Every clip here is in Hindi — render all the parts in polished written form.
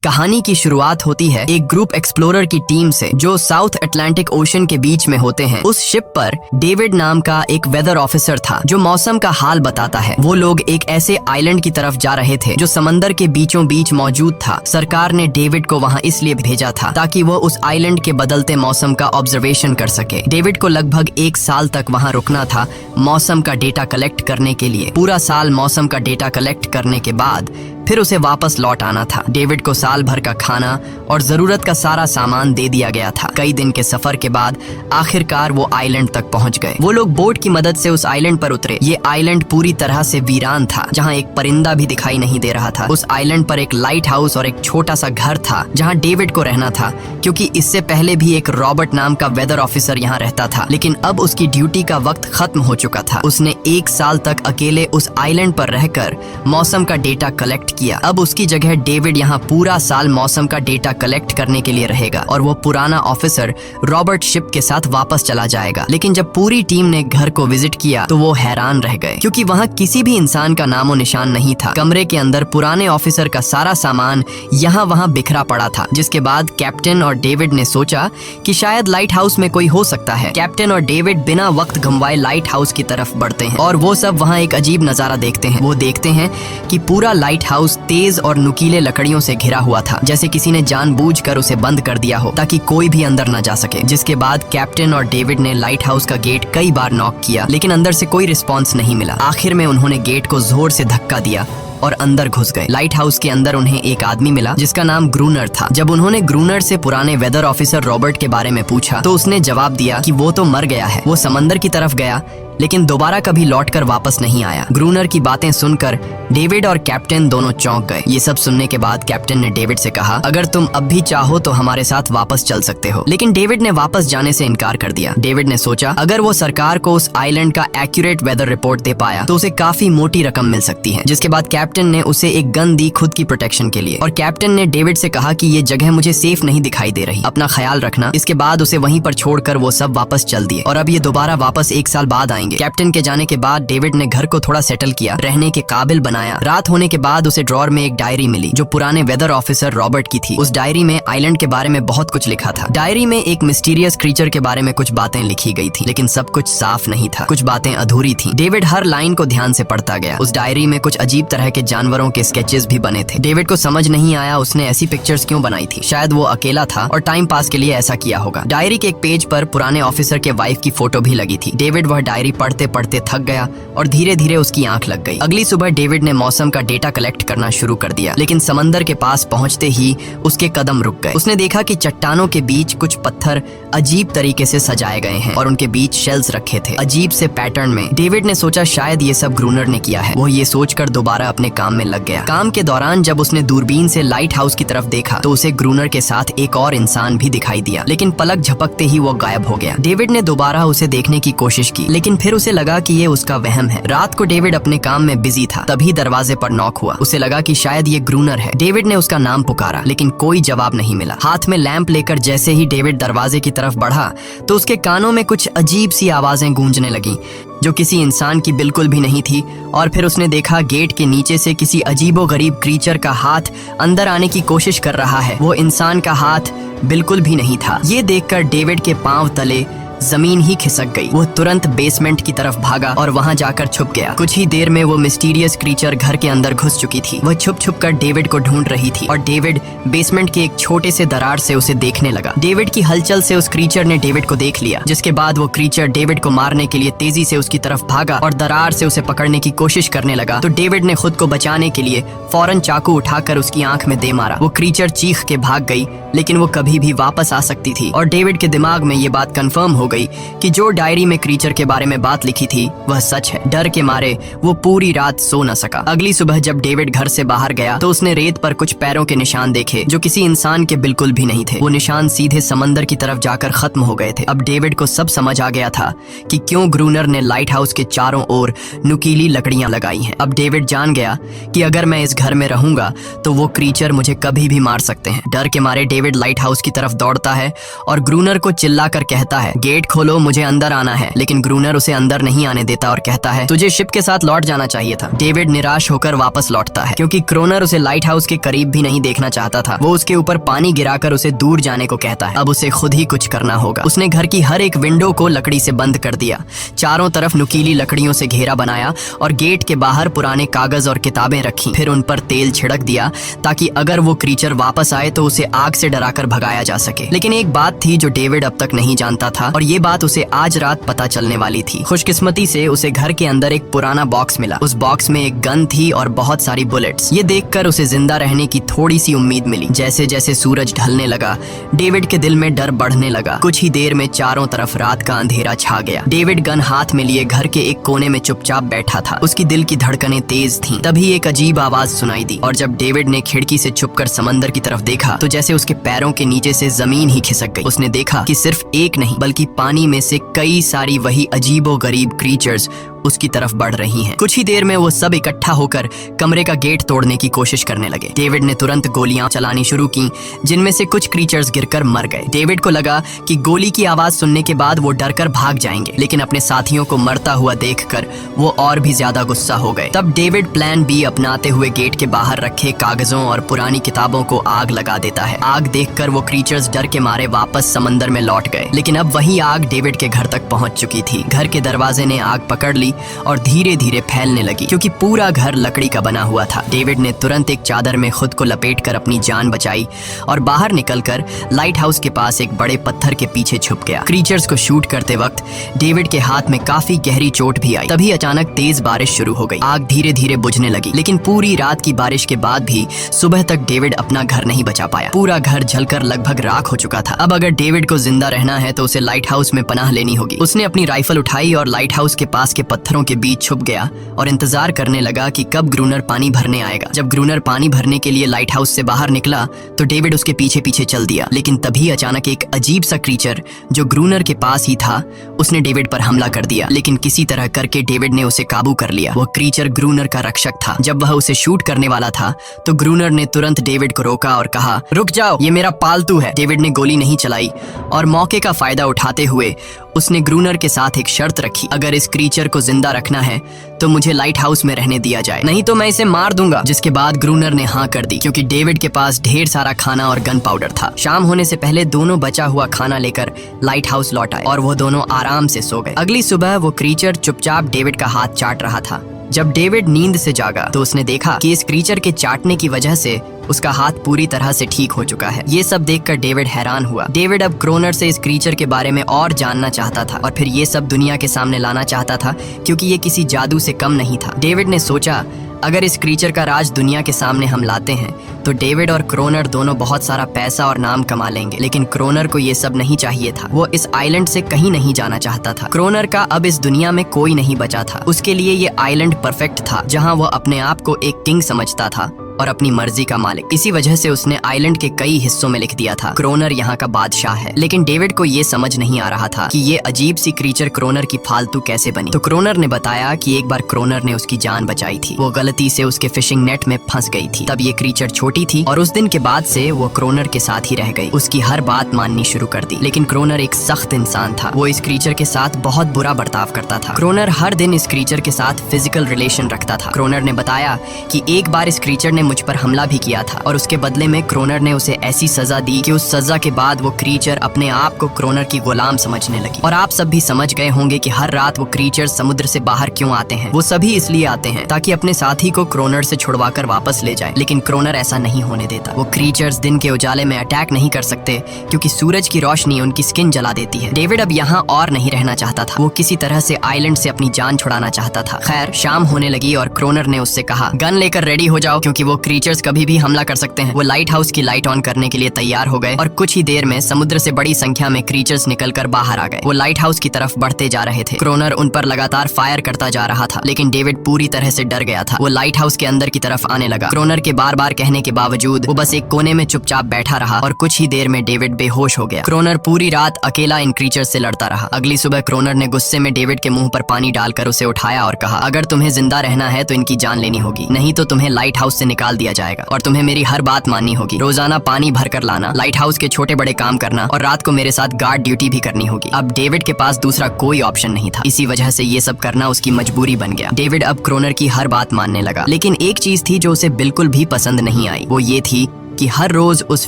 कहानी की शुरुआत होती है एक ग्रुप एक्सप्लोरर की टीम से जो साउथ अटलांटिक ओशन के बीच में होते हैं। उस शिप पर डेविड नाम का एक वेदर ऑफिसर था जो मौसम का हाल बताता है। वो लोग एक ऐसे आइलैंड की तरफ जा रहे थे जो समंदर के बीचों बीच मौजूद था। सरकार ने डेविड को वहाँ इसलिए भेजा था ताकि वो उस आइलैंड के बदलते मौसम का ऑब्जर्वेशन कर सके। डेविड को लगभग 1 साल तक वहाँ रुकना था मौसम का डेटा कलेक्ट करने के लिए। पूरा साल मौसम का डेटा कलेक्ट करने के बाद फिर उसे वापस लौट आना था। डेविड को साल भर का खाना और जरूरत का सारा सामान दे दिया गया था। कई दिन के सफर के बाद आखिरकार वो आइलैंड तक पहुंच गए। वो लोग बोट की मदद से उस आइलैंड पर उतरे। ये आइलैंड पूरी तरह से वीरान था, जहां एक परिंदा भी दिखाई नहीं दे रहा था। उस आइलैंड पर एक लाइट हाउस और एक छोटा सा घर था जहां डेविड को रहना था, क्योंकि इससे पहले भी एक रॉबर्ट नाम का वेदर ऑफिसर यहाँ रहता था, लेकिन अब उसकी ड्यूटी का वक्त खत्म हो चुका था। उसने 1 साल तक अकेले उस आइलैंड पर रहकर मौसम का डेटा कलेक्ट किया। अब उसकी जगह डेविड यहाँ पूरा साल मौसम का डेटा कलेक्ट करने के लिए रहेगा और वो पुराना ऑफिसर रॉबर्ट शिप के साथ वापस चला जाएगा। लेकिन जब पूरी टीम ने घर को विजिट किया तो वो हैरान रह गए, क्योंकि वहाँ किसी भी इंसान का नामो निशान नहीं था। कमरे के अंदर पुराने ऑफिसर का सारा सामान यहाँ वहाँ बिखरा पड़ा था। जिसके बाद कैप्टन और डेविड ने सोचा कि शायद लाइट हाउस में कोई हो सकता है। कैप्टन और डेविड बिना वक्त गंवाए लाइट हाउस की तरफ बढ़ते हैं और वो सब वहाँ एक अजीब नजारा देखते हैं। वो देखते हैं कि पूरा लाइट हाउस तेज और नुकीले लकड़ियों से घिरा हुआ था, जैसे किसी ने जानबूझकर उसे बंद कर दिया हो ताकि कोई भी अंदर न जा सके। जिसके बाद कैप्टन और डेविड ने लाइट हाउस का गेट कई बार नॉक किया, लेकिन अंदर से कोई रिस्पॉन्स नहीं मिला। आखिर में उन्होंने गेट को जोर से धक्का दिया और अंदर घुस गए। लाइट हाउस के अंदर उन्हें एक आदमी मिला जिसका नाम ग्रूनर था। जब उन्होंने ग्रूनर से पुराने वेदर ऑफिसर रॉबर्ट के बारे में पूछा तो उसने जवाब दिया कि वो तो मर गया है। वो समंदर की तरफ गया लेकिन दोबारा कभी लौटकर वापस नहीं आया। ग्रूनर की बातें सुनकर डेविड और कैप्टन दोनों चौंक गए। ये सब सुनने के बाद कैप्टन ने डेविड से कहा, अगर तुम अब भी चाहो तो हमारे साथ वापस चल सकते हो। लेकिन डेविड ने वापस जाने से इनकार कर दिया। डेविड ने सोचा अगर वो सरकार को उस आइलैंड का एक्यूरेट वेदर रिपोर्ट दे पाया तो उसे काफी मोटी रकम मिल सकती है। जिसके बाद कैप्टन ने उसे एक गन दी खुद की प्रोटेक्शन के लिए, और कैप्टन ने डेविड से कहा कि ये जगह मुझे सेफ नहीं दिखाई दे रही, अपना ख्याल रखना। इसके बाद उसे वहीं पर छोड़कर वो सब वापस चल दिए और अब ये दोबारा वापस 1 साल बाद आएंगे। कैप्टन के जाने के बाद डेविड ने घर को थोड़ा सेटल किया, रहने के काबिल बनाया। रात होने के बाद उसे ड्रॉर में एक डायरी मिली जो पुराने वेदर ऑफिसर रॉबर्ट की थी। उस डायरी में आइलैंड के बारे में बहुत कुछ लिखा था। डायरी में एक मिस्टीरियस क्रीचर के बारे में कुछ बातें लिखी गई थी, लेकिन सब कुछ साफ नहीं था, कुछ बातें अधूरी थी। डेविड हर लाइन को ध्यान से पढ़ता गया। उस डायरी में कुछ अजीब तरह के जानवरों के स्केचेस भी बने थे। डेविड को समझ नहीं आया उसने ऐसी पिक्चर्स क्यों बनाई थी। शायद वो अकेला था और टाइम पास के लिए ऐसा किया होगा। डायरी के एक पेज पर पुराने ऑफिसर के वाइफ की फोटो भी लगी थी। डेविड वह डायरी पढ़ते पढ़ते थक गया और धीरे धीरे उसकी आंख लग गई। अगली सुबह डेविड ने मौसम का डेटा कलेक्ट करना शुरू कर दिया, लेकिन समंदर के पास पहुंचते ही उसके कदम रुक गए। उसने देखा कि चट्टानों के बीच कुछ पत्थर अजीब तरीके से सजाए गए हैं और उनके बीच शेल्स रखे थे अजीब से पैटर्न में। डेविड ने सोचा शायद ये सब ग्रूनर ने किया है। वो ये सोचकर दोबारा अपने काम में लग गया। काम के दौरान जब उसने दूरबीन से लाइट हाउस की तरफ देखा तो उसे ग्रूनर के साथ एक और इंसान भी दिखाई दिया, लेकिन पलक झपकते ही वो गायब हो गया। डेविड ने दोबारा उसे देखने की कोशिश की, लेकिन फिर उसे लगा कि ये उसका वहम है। रात को डेविड अपने काम में बिजी था, तभी दरवाजे पर नॉक हुआ। उसे लगा कि शायद ये ग्रूनर है। डेविड ने उसका नाम पुकारा, लेकिन कोई जवाब नहीं मिला। हाथ में लैंप लेकर जैसे ही डेविड दरवाजे की तरफ बढ़ा तो उसके कानों में कुछ अजीब सी आवाजें गूंजने लगीं जो किसी इंसान की बिल्कुल भी नहीं थी। और फिर उसने देखा गेट के नीचे से किसी अजीबोगरीब क्रीचर का हाथ अंदर आने की कोशिश कर रहा है। वो इंसान का हाथ बिल्कुल भी नहीं था। ये देखकर डेविड के पांव तले जमीन ही खिसक गई। वो तुरंत बेसमेंट की तरफ भागा और वहां जाकर छुप गया। कुछ ही देर में वो मिस्टीरियस क्रीचर घर के अंदर घुस चुकी थी। वह छुप छुप कर डेविड को ढूंढ रही थी और डेविड बेसमेंट के एक छोटे से दरार से उसे देखने लगा। डेविड की हलचल से उस क्रीचर ने डेविड को देख लिया, जिसके बाद वो क्रीचर डेविड को मारने के लिए तेजी से उसकी तरफ भागा और दरार से उसे पकड़ने की कोशिश करने लगा। तो डेविड ने खुद को बचाने के लिए फौरन चाकू उठाकर उसकी आंख में दे मारा। वो क्रीचर चीख के भाग गई, लेकिन वो कभी भी वापस आ सकती थी। और डेविड के दिमाग में ये बात कंफर्म हो गई कि जो डायरी में क्रीचर के बारे में बात लिखी थी वह सच है। डर के मारे वो पूरी रात सो न सका। अगली सुबह जब डेविड घर से बाहर गया तो उसने रेत पर कुछ पैरों के निशान देखे जो किसी इंसान के बिल्कुल भी नहीं थे। वो निशान सीधे समंदर की तरफ जाकर खत्म हो गए थे। अब डेविड को सब समझ आ गया था कि क्यों ग्रूनर ने लाइट हाउस के चारों ओर नुकीली लकड़ियां लगाई हैं। अब डेविड जान गया कि अगर मैं इस घर में रहूंगा तो वो क्रीचर मुझे कभी भी मार सकते हैं। डर के मारे डेविड लाइट हाउस की तरफ दौड़ता है और ग्रूनर को चिल्लाकर कहता है, गेट गेट खोलो, मुझे अंदर आना है। लेकिन ग्रूनर उसे अंदर नहीं आने देता और कहता है तुझे शिप के साथ लौट जाना चाहिए था। डेविड निराश होकर वापस लौटता है क्योंकि क्रोनर उसे लाइट हाउस के करीब भी नहीं देखना चाहता था। वो उसके ऊपर पानी गिराकर उसे दूर जाने को कहता है। अब उसे खुद ही कुछ करना होगा। उसने घर की हर एक विंडो को लकड़ी से बंद कर दिया, चारों तरफ नुकीली लकड़ियों से घेरा बनाया और गेट के बाहर पुराने कागज और किताबें रखी। फिर उन पर तेल छिड़क दिया ताकि अगर वो क्रीचर वापस आए तो उसे आग से डराकर भगाया जा सके। लेकिन एक बात थी जो डेविड अब तक नहीं जानता था और ये बात उसे आज रात पता चलने वाली थी। खुशकिस्मती से उसे घर के अंदर एक पुराना बॉक्स मिला। उस बॉक्स में एक गन थी और बहुत सारी बुलेट्स। ये देखकर उसे जिंदा रहने की थोड़ी सी उम्मीद मिली। जैसे जैसे सूरज ढलने लगा डेविड के दिल में डर बढ़ने लगा। कुछ ही देर में चारों तरफ रात का अंधेरा छा गया। डेविड गन हाथ में लिए घर के एक कोने में चुपचाप बैठा था। उसकी दिल की धड़कनें तेज थीं। तभी एक अजीब आवाज सुनाई दी और जब डेविड ने खिड़की से छुपकर समंदर की तरफ देखा तो जैसे उसके पैरों के नीचे से जमीन ही खिसक गई। उसने देखा कि सिर्फ एक नहीं बल्कि पानी में से कई सारी वही अजीबोगरीब क्रीचर्स उसकी तरफ बढ़ रही हैं। कुछ ही देर में वो सब इकट्ठा होकर कमरे का गेट तोड़ने की कोशिश करने लगे। डेविड ने तुरंत गोलियां चलानी शुरू की जिनमें से कुछ क्रीचर्स गिरकर मर गए। डेविड को लगा कि गोली की आवाज सुनने के बाद वो डरकर भाग जाएंगे, लेकिन अपने साथियों को मरता हुआ देखकर वो और भी ज्यादा गुस्सा हो गए। तब डेविड प्लान बी अपनाते हुए गेट के बाहर रखे कागजों और पुरानी किताबों को आग लगा देता है। आग देखकर वो क्रीचर्स डर के मारे वापस समंदर में लौट गए, लेकिन अब वही आग डेविड के घर तक पहुंच चुकी थी। घर के दरवाजे ने आग पकड़ ली और धीरे धीरे फैलने लगी क्योंकि पूरा घर लकड़ी का बना हुआ था। डेविड ने तुरंत एक चादर में खुद को लपेटकर अपनी जान बचाई और बाहर निकलकर लाइट हाउस के पास एक बड़े पत्थर के पीछे छुप गया। क्रीचर्स को शूट करते वक्त डेविड के हाथ में काफी गहरी चोट भी आई। तभी अचानक तेज बारिश शुरू हो गई। आग धीरे धीरे बुझने लगी, लेकिन पूरी रात की बारिश के बाद भी सुबह तक डेविड अपना घर नहीं बचा पाया। पूरा घर जलकर लगभग राख हो चुका था। अब अगर डेविड को जिंदा रहना है तो उसे लाइट हाउस में पनाह लेनी होगी। उसने अपनी राइफल उठाई और लाइट हाउस के पास के पत्थरों के बीच छुप गया और इंतजार करने लगा कि कब ग्रूनर पानी भरने आएगा। जब ग्रूनर पानी भरने के लिए लाइट हाउस से बाहर निकला तो डेविड उसके पीछे पीछे चल दिया। लेकिन तभी अचानक एक अजीब सा क्रीचर जो ग्रूनर के पास ही था उसने डेविड पर हमला कर दिया, लेकिन किसी तरह करके डेविड ने उसे काबू कर लिया। वह क्रीचर ग्रूनर का रक्षक था। जब वह उसे शूट करने वाला था तो ग्रूनर ने तुरंत डेविड को रोका और कहा, रुक जाओ, ये मेरा पालतू है। डेविड ने गोली नहीं चलाई और मौके का फायदा उठाते हुए उसने ग्रूनर के साथ एक शर्त रखी, अगर इस क्रीचर को जिंदा रखना है तो मुझे लाइट हाउस में रहने दिया जाए, नहीं तो मैं इसे मार दूंगा। जिसके बाद ग्रूनर ने हाँ कर दी क्योंकि डेविड के पास ढेर सारा खाना और गन पाउडर था। शाम होने से पहले दोनों बचा हुआ खाना लेकर लाइट हाउस लौट आए और वो दोनों आराम से सो गए। अगली सुबह वो क्रीचर चुपचाप डेविड का हाथ चाट रहा था। जब डेविड नींद से जागा तो उसने देखा कि इस क्रीचर के चाटने की वजह से उसका हाथ पूरी तरह से ठीक हो चुका है। ये सब देखकर डेविड हैरान हुआ। डेविड अब क्रोनर से इस क्रीचर के बारे में और जानना चाहता था और फिर ये सब दुनिया के सामने लाना चाहता था क्योंकि ये किसी जादू से कम नहीं था। डेविड ने सोचा, अगर इस क्रीचर का राज दुनिया के सामने हम लाते हैं तो डेविड और क्रोनर दोनों बहुत सारा पैसा और नाम कमा लेंगे। लेकिन क्रोनर को ये सब नहीं चाहिए था। वो इस आइलैंड से कहीं नहीं जाना चाहता था। क्रोनर का अब इस दुनिया में कोई नहीं बचा था। उसके लिए ये आइलैंड परफेक्ट था जहाँ वो अपने आप को एक किंग समझता था और अपनी मर्जी का मालिक। इसी वजह से उसने आइलैंड के कई हिस्सों में लिख दिया था, क्रोनर यहाँ का बादशाह है। लेकिन डेविड को ये समझ नहीं आ रहा था कि ये अजीब सी क्रीचर क्रोनर की फालतू कैसे बनी। तो क्रोनर ने बताया कि एक बार क्रोनर ने उसकी जान बचाई थी। वो गलती से उसके फिशिंग नेट में फंस गई थी। तब ये क्रीचर छोटी थी और उस दिन के बाद से वो क्रोनर के साथ ही रह गई। उसकी हर बात माननी शुरू कर दी। लेकिन क्रोनर एक सख्त इंसान था। वो इस क्रीचर के साथ बहुत बुरा बर्ताव करता था। क्रोनर हर दिन इस क्रीचर के साथ फिजिकल रिलेशन रखता था। क्रोनर ने बताया कि एक बार इस क्रीचर ने मुझ पर हमला भी किया था और उसके बदले में क्रोनर ने उसे ऐसी सजा दी कि उस सजा के बाद वो क्रीचर अपने आप को क्रोनर की गुलाम समझने लगी। और आप सब भी समझ गए होंगे कि हर रात वो क्रीचर समुद्र से बाहर क्यों आते हैं। वो सभी इसलिए आते हैं ताकि अपने साथी को क्रोनर से छुड़वाकर वापस ले जाए। लेकिन क्रोनर ऐसा नहीं होने देता। वो क्रीचर्स दिन के उजाले में अटैक नहीं कर सकते क्योंकि सूरज की रोशनी उनकी स्किन जला देती है। डेविड अब यहाँ और नहीं रहना चाहता था। वो किसी तरह से आइलैंड से अपनी जान छुड़ाना चाहता था। खैर, शाम होने लगी और क्रोनर ने उससे कहा, गन लेकर रेडी हो जाओ क्योंकि वो क्रीचर्स कभी भी हमला कर सकते हैं। वो लाइट हाउस की लाइट ऑन करने के लिए तैयार हो गए और कुछ ही देर में समुद्र से बड़ी संख्या में क्रीचर्स निकलकर बाहर आ गए। वो लाइट हाउस की तरफ बढ़ते जा रहे थे। क्रोनर उन पर लगातार फायर करता जा रहा था, लेकिन डेविड पूरी तरह से डर गया था। वो लाइट हाउस के अंदर की तरफ आने लगा। क्रोनर के बार बार कहने के बावजूद वो बस एक कोने में चुपचाप बैठा रहा और कुछ ही देर में डेविड बेहोश हो गया। क्रोनर पूरी रात अकेला इन क्रीचर्स से लड़ता रहा। अगली सुबह क्रोनर ने गुस्से में डेविड के मुंह पर पानी डालकर उसे उठाया और कहा, अगर तुम्हें जिंदा रहना है तो इनकी जान लेनी होगी, नहीं तो तुम्हें लाइट हाउस से निकाल निकाल दिया जाएगा और तुम्हें मेरी हर बात माननी होगी। रोजाना पानी भर कर लाना, लाइट हाउस के छोटे बड़े काम करना और रात को मेरे साथ गार्ड ड्यूटी भी करनी होगी। अब डेविड के पास दूसरा कोई ऑप्शन नहीं था। इसी वजह से ये सब करना उसकी मजबूरी बन गया। डेविड अब क्रोनर की हर बात मानने लगा, लेकिन एक चीज थी जो उसे बिल्कुल भी पसंद नहीं आई। वो ये थी कि हर रोज उस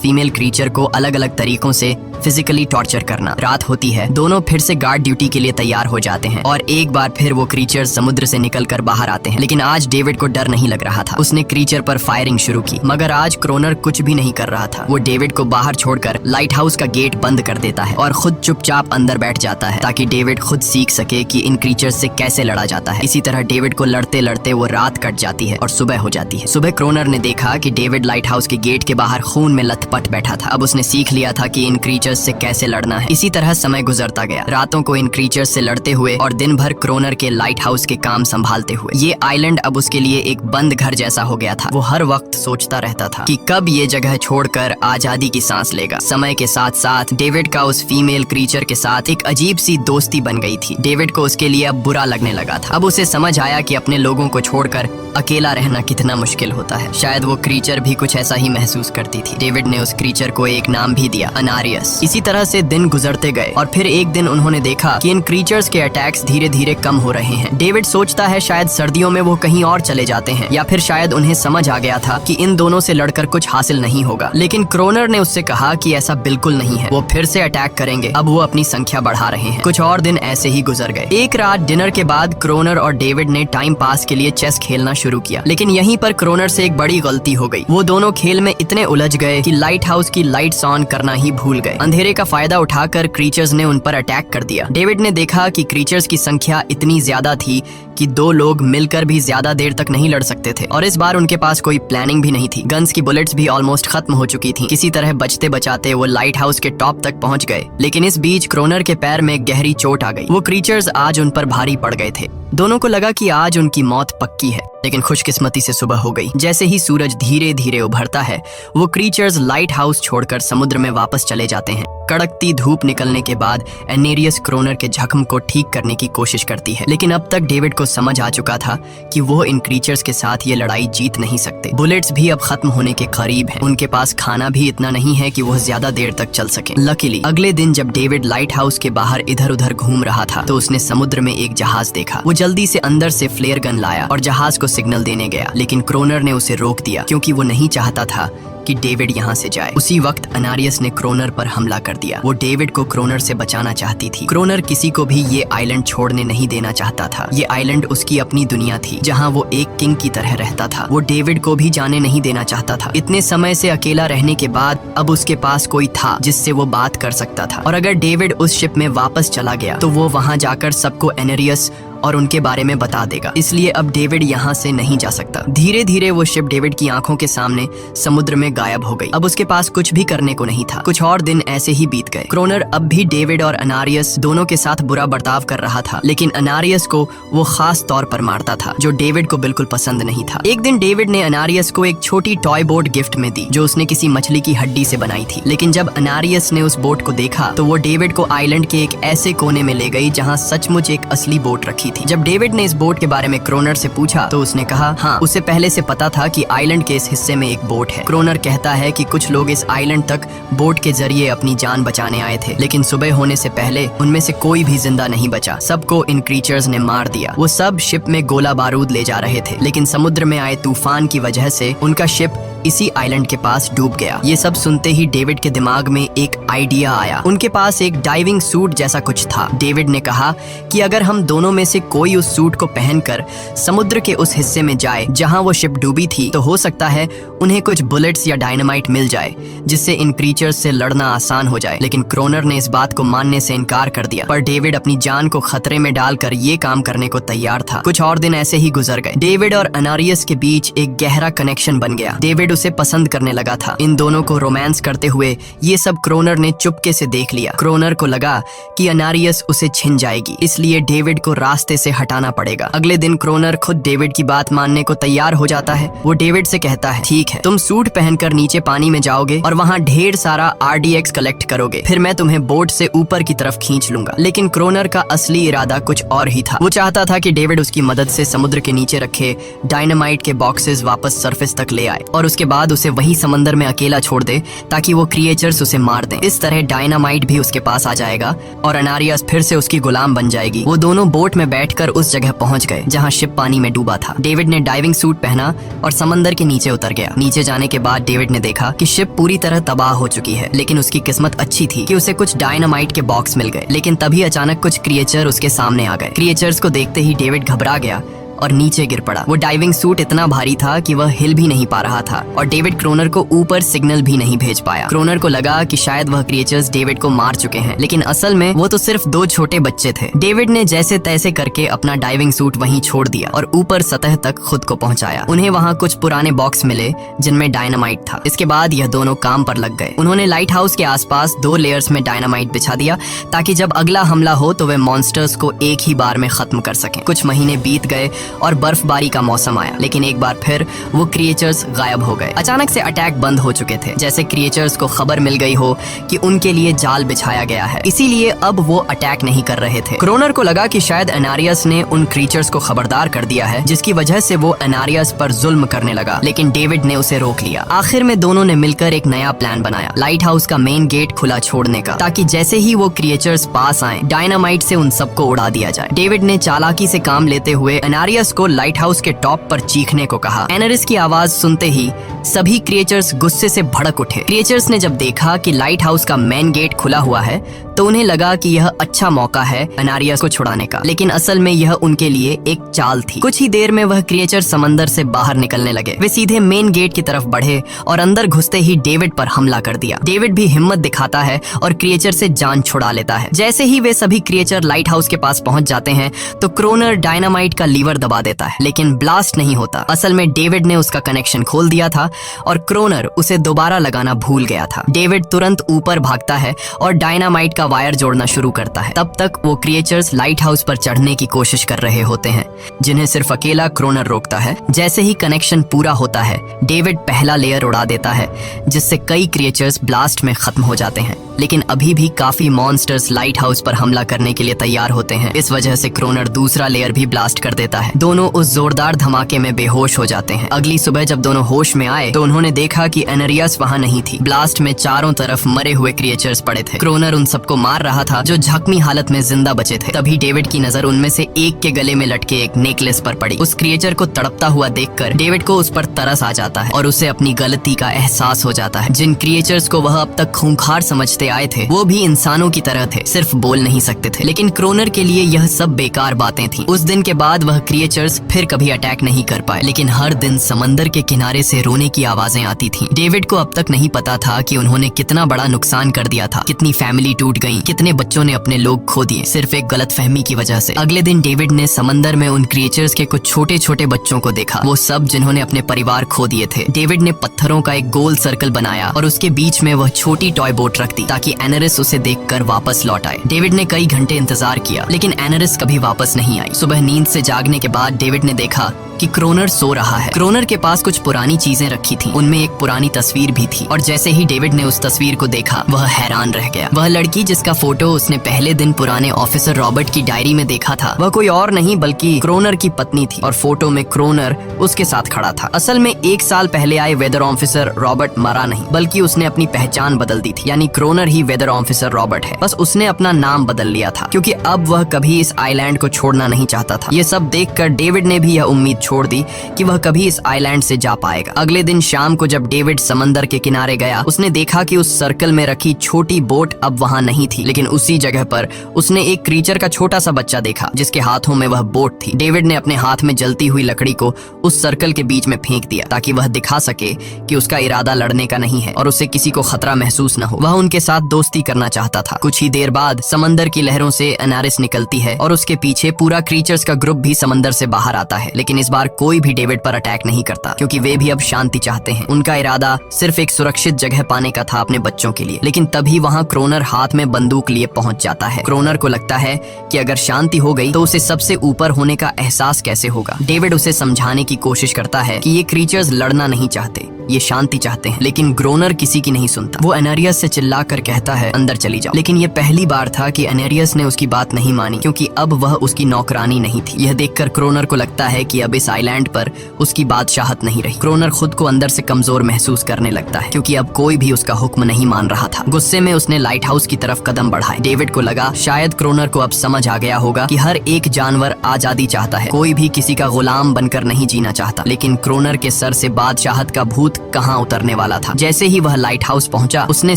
फीमेल क्रीचर को अलग अलग तरीकों से फिजिकली टॉर्चर करना। रात होती है, दोनों फिर से गार्ड ड्यूटी के लिए तैयार हो जाते हैं और एक बार फिर वो क्रीचर समुद्र से निकलकर बाहर आते हैं। लेकिन आज डेविड को डर नहीं लग रहा था। उसने क्रीचर पर फायरिंग शुरू की, मगर आज क्रोनर कुछ भी नहीं कर रहा था। वो डेविड को बाहर छोड़कर लाइट हाउस का गेट बंद कर देता है और खुद चुपचाप अंदर बैठ जाता है ताकि डेविड खुद सीख सके कि इन क्रीचर से कैसे लड़ा जाता है। इसी तरह डेविड को लड़ते लड़ते वो रात कट जाती है और सुबह हो जाती है। सुबह क्रोनर ने देखा कि डेविड लाइट हाउस के गेट के बाहर खून में लथपथ बैठा था। अब उसने सीख लिया था कि इन क्रीचर्स से कैसे लड़ना है। इसी तरह समय गुजरता गया, रातों को इन क्रीचर्स से लड़ते हुए और दिन भर क्रोनर के लाइट हाउस के काम संभालते हुए। ये आइलैंड अब उसके लिए एक बंद घर जैसा हो गया था। वो हर वक्त सोचता रहता था कि कब ये जगह छोड़कर आजादी की सांस लेगा। समय के साथ साथ डेविड का उस फीमेल क्रीचर के साथ एक अजीब सी दोस्ती बन गई थी। डेविड को उसके लिए अब बुरा लगने लगा था। अब उसे समझ आया कि अपने लोगों को छोड़कर अकेला रहना कितना मुश्किल होता है। शायद वो क्रीचर भी कुछ ऐसा ही महसूस करती थी। डेविड ने उस क्रीचर को एक नाम भी दिया, अनारियस। इसी तरह से दिन गुजरते गए और फिर एक दिन उन्होंने देखा कि इन क्रीचर्स के अटैक्स धीरे धीरे कम हो रहे हैं। डेविड सोचता है शायद सर्दियों में वो कहीं और चले जाते हैं या फिर शायद उन्हें समझ आ गया था कि इन दोनों से लड़कर कुछ हासिल नहीं होगा। लेकिन क्रोनर ने उससे कहा कि ऐसा बिल्कुल नहीं है, वो फिर से अटैक करेंगे। अब वो अपनी संख्या बढ़ा रहे हैं। कुछ और दिन ऐसे ही गुजर गए। एक रात डिनर के बाद क्रोनर और डेविड ने टाइम पास के लिए चेस खेलना शुरू किया, लेकिन यहीं पर क्रोनर से एक बड़ी गलती हो गई। वो दोनों खेल में इतने उलझ गए कि लाइट हाउस की लाइट्स ऑन करना ही भूल गए। अंधेरे का फायदा उठाकर क्रीचर्स ने उन पर अटैक कर दिया। डेविड ने देखा कि क्रीचर्स की संख्या इतनी ज्यादा थी कि दो लोग मिलकर भी ज्यादा देर तक नहीं लड़ सकते थे और इस बार उनके पास कोई प्लानिंग भी नहीं थी। गन्स की बुलेट्स भी ऑलमोस्ट खत्म हो चुकी थी। किसी तरह बचते बचाते वो लाइट हाउस के टॉप तक पहुंच गए, लेकिन इस बीच क्रोनर के पैर में गहरी चोट आ गई। वो क्रीचर्स आज उन पर भारी पड़ गए थे। दोनों को लगा कि आज उनकी मौत पक्की है, लेकिन खुशकिस्मती से सुबह हो गई। जैसे ही सूरज धीरे धीरे उभरता है, वो क्रीचर्स लाइट हाउस छोड़कर समुद्र में वापस चले जाते हैं। कड़कती धूप निकलने के बाद एनेरियस क्रोनर के जख्म को ठीक करने की कोशिश करती है, लेकिन अब तक डेविड को समझ आ चुका था कि वो इन क्रीचर्स के साथ ये लड़ाई जीत नहीं सकते। बुलेट्स भी अब खत्म होने के करीब हैं। उनके पास खाना भी इतना नहीं है कि वो ज्यादा देर तक चल सके। लकीली अगले दिन जब डेविड लाइट हाउस के बाहर इधर उधर घूम रहा था तो उसने समुद्र में एक जहाज देखा। वो जल्दी से अंदर से फ्लेयर गन लाया और जहाज को सिग्नल देने गया, लेकिन क्रोनर ने उसे रोक दिया क्योंकि वो नहीं चाहता था कि डेविड यहाँ से जाए। उसी वक्त अनारियस ने क्रोनर पर हमला कर दिया। वो डेविड को क्रोनर से बचाना चाहती थी। क्रोनर किसी को भी ये आइलैंड छोड़ने नहीं देना चाहता था। ये आइलैंड उसकी अपनी दुनिया थी जहाँ वो एक किंग की तरह रहता था। वो डेविड को भी जाने नहीं देना चाहता था। इतने समय से अकेला रहने के बाद अब उसके पास कोई था जिससे वो बात कर सकता था, और अगर डेविड उस शिप में वापस चला गया तो वो वहाँ जाकर सबको एनेरियस और उनके बारे में बता देगा। इसलिए अब डेविड यहाँ से नहीं जा सकता। धीरे धीरे वो शिप डेविड की आंखों के सामने समुद्र में गायब हो गई। अब उसके पास कुछ भी करने को नहीं था। कुछ और दिन ऐसे ही बीत गए। क्रोनर अब भी डेविड और अनारियस दोनों के साथ बुरा बर्ताव कर रहा था, लेकिन अनारियस को वो खास तौर पर मारता था जो डेविड को बिल्कुल पसंद नहीं था। एक दिन डेविड ने अनारियस को एक छोटी टॉय बोट गिफ्ट में दी जो उसने किसी मछली की हड्डी से बनाई थी, लेकिन जब अनारियस ने उस बोट को देखा तो वो डेविड को आइलैंड के एक ऐसे कोने में ले गई जहाँ सचमुच एक असली बोट रखी थी। जब डेविड ने इस बोट के बारे में क्रोनर से पूछा तो उसने कहा हाँ, उसे पहले से पता था कि आइलैंड के इस हिस्से में एक बोट है। क्रोनर कहता है कि कुछ लोग इस आइलैंड तक बोट के जरिए अपनी जान बचाने आए थे, लेकिन सुबह होने से पहले उनमें से कोई भी जिंदा नहीं बचा। सबको इन क्रीचर्स ने मार दिया। वो सब शिप में गोला बारूद ले जा रहे थे, लेकिन समुद्र में आए तूफान की वजह से उनका शिप इसी आइलैंड के पास डूब गया। ये सब सुनते ही डेविड के दिमाग में एक आइडिया आया। उनके पास एक डाइविंग सूट जैसा कुछ था। डेविड ने कहा कि अगर हम दोनों में से कोई उस सूट को पहनकर समुद्र के उस हिस्से में जाए जहां वो शिप डूबी थी तो हो सकता है उन्हें कुछ बुलेट्स या डायनामाइट मिल जाए जिससे इन क्रीचर्स से लड़ना आसान हो जाए। लेकिन क्रोनर ने इस बात को मानने से इनकार कर दिया, पर डेविड अपनी जान को खतरे में डालकर ये काम करने को तैयार था। कुछ और दिन ऐसे ही गुजर गए। डेविड और अनारियस के बीच एक गहरा कनेक्शन बन गया। डेविड उसे पसंद करने लगा था। इन दोनों को रोमांस करते हुए ये सब क्रोनर ने चुपके से देख लिया। क्रोनर को लगा कि अनारियस उसे छिन जाएगी, इसलिए डेविड को रास्ते से हटाना पड़ेगा। अगले दिन क्रोनर खुद डेविड की बात मानने को तैयार हो जाता है। वो डेविड से कहता है, ठीक है, तुम सूट पहनकर नीचे पानी में जाओगे और वहाँ ढेर सारा RDX कलेक्ट करोगे, फिर मैं तुम्हें बोट से ऊपर की तरफ खींच लूंगा। लेकिन क्रोनर का असली इरादा कुछ और ही था। वो चाहता था कि डेविड उसकी मदद से समुद्र के नीचे रखे डायनामाइट के बॉक्सेस वापस सरफेस तक ले आए और उसके बाद उसे वही समंदर में अकेला छोड़ दे ताकि वो क्रिएचर्स उसे मार दें। इस तरह डायनामाइट भी उसके पास आ जाएगा और अनारियस फिर से उसकी गुलाम बन जाएगी। वो दोनों बोट में बैठकर उस जगह पहुंच गए जहां शिप पानी में डूबा था। डेविड ने डाइविंग सूट पहना और समंदर के नीचे उतर गया। नीचे जाने के बाद डेविड ने देखा कि शिप पूरी तरह तबाह हो चुकी है, लेकिन उसकी किस्मत अच्छी थी कि उसे कुछ डायनामाइट के बॉक्स मिल गए। लेकिन तभी अचानक कुछ क्रिएचर उसके सामने आ गए। क्रिएचर्स को देखते ही डेविड घबरा गया और नीचे गिर पड़ा। वो डाइविंग सूट इतना भारी था कि वह हिल भी नहीं पा रहा था और डेविड क्रोनर को ऊपर सिग्नल भी नहीं भेज पाया। क्रोनर को लगा कि शायद वह क्रिएचर्स डेविड को मार चुके हैं, लेकिन असल में वो तो सिर्फ 2 छोटे बच्चे थे। डेविड ने जैसे तैसे करके अपना डाइविंग सूट वहीं छोड़ दिया और ऊपर सतह तक खुद को पहुंचाया। उन्हें वहाँ कुछ पुराने बॉक्स मिले जिनमें डायनामाइट था। इसके बाद यह दोनों काम पर लग गए। उन्होंने लाइट हाउस के आसपास 2 लेयर्स में डायनामाइट बिछा दिया ताकि जब अगला हमला हो तो वे मॉन्स्टर्स को एक ही बार में खत्म कर सकें। कुछ महीने बीत गए और बर्फबारी का मौसम आया, लेकिन एक बार फिर वो क्रिएचर्स गायब हो गए। अचानक से अटैक बंद हो चुके थे, जैसे क्रिएचर्स को खबर मिल गई हो कि उनके लिए जाल बिछाया गया है, इसीलिए अब वो अटैक नहीं कर रहे थे। क्रोनर को लगा कि शायद अनारियस ने उन क्रिएचर्स को खबरदार कर दिया है, जिसकी वजह से वो अनारियस पर जुल्म करने लगा, लेकिन डेविड ने उसे रोक लिया। आखिर में दोनों ने मिलकर एक नया प्लान बनाया, लाइट हाउस का मेन गेट खुला छोड़ने का, ताकि जैसे ही वो क्रिएचर्स पास आए डायनामाइट से उन सबको उड़ा दिया जाए। डेविड ने चालाकी से काम लेते हुए अनारियस को लाइट हाउस के टॉप पर चीखने को कहा। एनरिस की आवाज सुनते ही सभी क्रिएचर्स गुस्से से भड़क उठे। क्रिएचर्स ने जब देखा कि लाइट हाउस का मेन गेट खुला हुआ है तो उन्हें लगा कि यह अच्छा मौका है अनारियस को छुड़ाने का, लेकिन असल में यह उनके लिए एक चाल थी। कुछ ही देर में वह क्रिएचर समंदर से बाहर निकलने लगे। वे सीधे मेन गेट की तरफ बढ़े और अंदर घुसते ही डेविड पर हमला कर दिया। डेविड भी हिम्मत दिखाता है और क्रिएचर से जान छुड़ा लेता है। जैसे ही वे सभी क्रिएचर लाइट हाउस के पास पहुंच जाते हैं तो क्रोनर डायनामाइट का लीवर दबा देता है, लेकिन ब्लास्ट नहीं होता। असल में डेविड ने उसका कनेक्शन खोल दिया था और क्रोनर उसे दोबारा लगाना भूल गया था। डेविड तुरंत ऊपर भागता है और डायनामाइट का वायर जोड़ना शुरू करता है। तब तक वो क्रिएचर्स लाइट हाउस पर चढ़ने की कोशिश कर रहे होते हैं, जिन्हें सिर्फ अकेला क्रोनर रोकता है। जैसे ही कनेक्शन पूरा होता है डेविड पहला लेयर उड़ा देता है, जिससे कई क्रिएचर्स ब्लास्ट में खत्म हो जाते हैं, लेकिन अभी भी काफी मॉन्स्टर्स लाइट हाउस पर हमला करने के लिए तैयार होते हैं। इस वजह से क्रोनर दूसरा लेयर भी ब्लास्ट कर देता है। दोनों उस जोरदार धमाके में बेहोश हो जाते हैं। अगली सुबह जब दोनों होश में आए तो उन्होंने देखा कि एनरियस वहाँ नहीं थी। ब्लास्ट में चारों तरफ मरे हुए क्रिएचर्स पड़े थे। क्रोनर उन सबको मार रहा था जो जख्मी हालत में जिंदा बचे थे। तभी डेविड की नजर उनमें से एक के गले में लटके एक नेकलेस पर पड़ी। उस क्रिएचर को तड़पता हुआ देखकर डेविड को उस पर तरस आ जाता है और उसे अपनी गलती का एहसास हो जाता है। जिन क्रिएचर्स को वह अब तक खूंखार समझते आए थे वो भी इंसानों की तरह थे, सिर्फ बोल नहीं सकते थे। लेकिन क्रोनर के लिए यह सब बेकार बातें थीं। उस दिन के बाद वह क्रिएचर्स फिर कभी अटैक नहीं कर पाए, लेकिन हर दिन समंदर के किनारे से रोने की आवाजें आती थीं। डेविड को अब तक नहीं पता था कि उन्होंने कितना बड़ा नुकसान कर दिया था, कितनी फैमिली टूट गई, कितने बच्चों ने अपने लोग खो दिए, सिर्फ एक गलतफहमी की वजह से। अगले दिन डेविड ने समंदर में उन क्रिएचर्स के कुछ छोटे छोटे बच्चों को देखा, वो सब जिन्होंने अपने परिवार खो दिए थे। डेविड ने पत्थरों का एक गोल सर्कल बनाया और उसके बीच में वह छोटी टॉय बोट रख दी ताकि एनरिस उसे देखकर वापस लौट आए। डेविड ने कई घंटे इंतजार किया, लेकिन एनरिस कभी वापस नहीं आई। सुबह नींद से जागने के बाद डेविड ने देखा कि क्रोनर सो रहा है। क्रोनर के पास कुछ पुरानी चीजें रखी थी, उनमें एक पुरानी तस्वीर भी थी, और जैसे ही डेविड ने उस तस्वीर को देखा वह हैरान रह गया। वह लड़की जिसका फोटो उसने पहले दिन पुराने ऑफिसर रॉबर्ट की डायरी में देखा था, वह कोई और नहीं बल्कि क्रोनर की पत्नी थी, और फोटो में क्रोनर उसके साथ खड़ा था। असल में 1 साल पहले आए वेदर ऑफिसर रॉबर्ट मरा नहीं, बल्कि उसने अपनी पहचान बदल दी थी, यानी क्रोनर ही वेदर ऑफिसर रॉबर्ट है, बस उसने अपना नाम बदल लिया था क्योंकि अब वह कभी इस आइलैंड को छोड़ना नहीं चाहता था। ये सब देखकर डेविड ने भी यह उम्मीद छोड़ दी कि वह कभी इस आइलैंड से जा पाएगा। अगले दिन शाम को जब डेविड समंदर के किनारे गया, उसने देखा कि उस सर्कल में रखी छोटी बोट अब वहाँ नहीं थी, लेकिन उसी जगह पर उसने एक क्रीचर का छोटा सा बच्चा देखा जिसके हाथों में वह बोट थी। डेविड ने अपने हाथ में जलती हुई लकड़ी को उस सर्कल के बीच में फेंक दिया ताकि वह दिखा सके कि उसका इरादा लड़ने का नहीं है और उसे किसी को खतरा महसूस न हो। वह उनके साथ दोस्ती करना चाहता था। कुछ ही देर बाद समंदर की लहरों से एनारिस निकलती है और उसके पीछे पूरा क्रीचर्स का ग्रुप भी समंदर से बाहर आता है, लेकिन इस बार कोई भी डेविड पर अटैक नहीं करता क्योंकि वे भी अब शांति शांति चाहते हैं। उनका इरादा सिर्फ एक सुरक्षित जगह पाने का था अपने बच्चों के लिए। लेकिन तभी वहाँ क्रोनर हाथ में बंदूक लिए पहुंच जाता है। क्रोनर को लगता है कि अगर शांति हो गई तो उसे सबसे ऊपर होने का एहसास कैसे होगा। डेविड उसे समझाने की कोशिश करता है कि ये क्रीचर्स लड़ना नहीं चाहते, ये शांति चाहते हैं। लेकिन ग्रोनर किसी की नहीं सुनता। वो एनेरियस से चिल्लाकर कहता है अंदर चली जाओ। लेकिन ये पहली बार था कि एनेरियस ने उसकी बात नहीं मानी, क्योंकि अब वह उसकी नौकरानी नहीं थी। यह देखकर क्रोनर को लगता है कि अब इस आइलैंड पर उसकी बादशाहत नहीं रही। क्रोनर खुद को अंदर से कमजोर महसूस करने लगता है, क्योंकि अब कोई भी उसका हुक्म नहीं मान रहा था। गुस्से में उसने लाइट हाउस की तरफ कदम बढ़ाए। डेविड को लगा शायद क्रोनर को अब समझ आ गया होगा कि हर एक जानवर आजादी चाहता है, कोई भी किसी का गुलाम बनकर नहीं जीना चाहता। लेकिन क्रोनर के सर से बादशाहत का भूत कहाँ उतरने वाला था। जैसे ही वह लाइट हाउस पहुंचा, उसने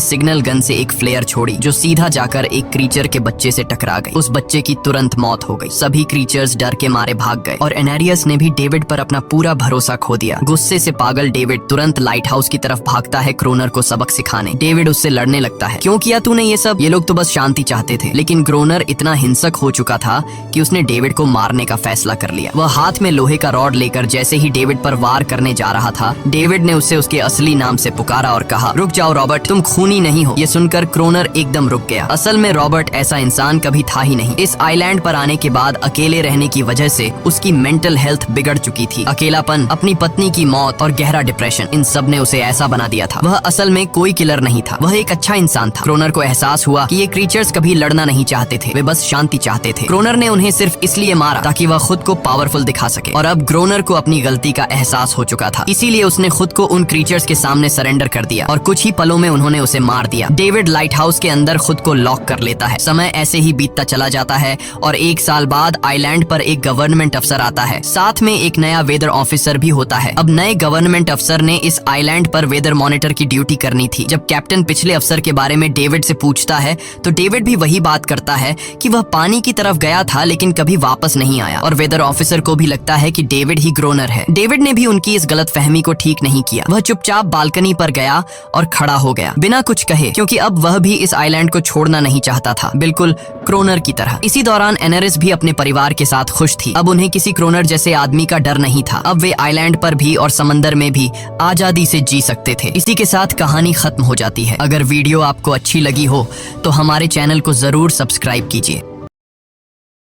सिग्नल गन से एक फ्लेयर छोड़ी जो सीधा जाकर एक क्रीचर के बच्चे से टकरा गई। उस बच्चे की तुरंत मौत हो गई। सभी क्रीचर्स डर के मारे भाग गए और एनेरियस ने भी डेविड पर अपना पूरा भरोसा खो दिया। गुस्से से पागल डेविड तुरंत लाइट हाउस की तरफ भागता है क्रोनर को सबक सिखाने। डेविड उससे लड़ने लगता है, क्यों किया तूने ये सब? ये लोग तो बस शांति चाहते थे। लेकिन क्रोनर इतना हिंसक हो चुका था कि उसने डेविड को मारने का फैसला कर लिया। वह हाथ में लोहे का रॉड लेकर जैसे ही डेविड पर वार करने जा रहा था, डेविड ने उसे उसके असली नाम से पुकारा और कहा, रुक जाओ रॉबर्ट, तुम खूनी नहीं हो। ये सुनकर क्रोनर एकदम रुक गया। असल में रॉबर्ट ऐसा इंसान कभी था ही नहीं। इस आइलैंड पर आने के बाद अकेले रहने की वजह से उसकी मेंटल हेल्थ बिगड़ चुकी थी। अकेलापन, अपनी पत्नी की मौत और गहरा डिप्रेशन, इन सब ने उसे ऐसा बना दिया था। वह असल में कोई किलर नहीं था, वह एक अच्छा इंसान था। क्रोनर को एहसास हुआ कि ये क्रीचर्स कभी लड़ना नहीं चाहते थे, वे बस शांति चाहते थे। क्रोनर ने उन्हें सिर्फ इसलिए मारा ताकि वह खुद को पावरफुल दिखा सके। और अब क्रोनर को अपनी गलती का एहसास हो चुका था, इसीलिए उसने खुद को उन क्रीचर्स के सामने सरेंडर कर दिया और कुछ ही पलों में उन्होंने उसे मार दिया। डेविड लाइट हाउस के अंदर खुद को लॉक कर लेता है। समय ऐसे ही बीतता चला जाता है और 1 साल बाद आइलैंड पर एक गवर्नमेंट अफसर आता है। साथ में एक नया वेदर ऑफिसर भी होता है। अब नए गवर्नमेंट अफसर ने इस आइलैंड पर वेदर मॉनिटर की ड्यूटी करनी थी। जब कैप्टन पिछले अफसर के बारे में डेविड से पूछता है तो डेविड भी वही बात करता है कि वह पानी की तरफ गया था लेकिन कभी वापस नहीं आया। और वेदर ऑफिसर को भी लगता है कि डेविड ही ग्रोनर है। डेविड ने भी उनकी इस गलतफहमी को ठीक नहीं किया। वह चुपचाप बालकनी पर गया और खड़ा हो गया बिना कुछ कहे, क्योंकि अब वह भी इस आइलैंड को छोड़ना नहीं चाहता था, बिल्कुल क्रोनर की तरह। इसी दौरान एनेरिस भी अपने परिवार के साथ खुश थी। अब उन्हें किसी क्रोनर जैसे आदमी का डर नहीं था। अब वे आइलैंड पर भी और समंदर में भी आजादी से जी सकते थे। इसी के साथ कहानी खत्म हो जाती है। अगर वीडियो आपको अच्छी लगी हो तो हमारे चैनल को जरूर सब्सक्राइब कीजिए।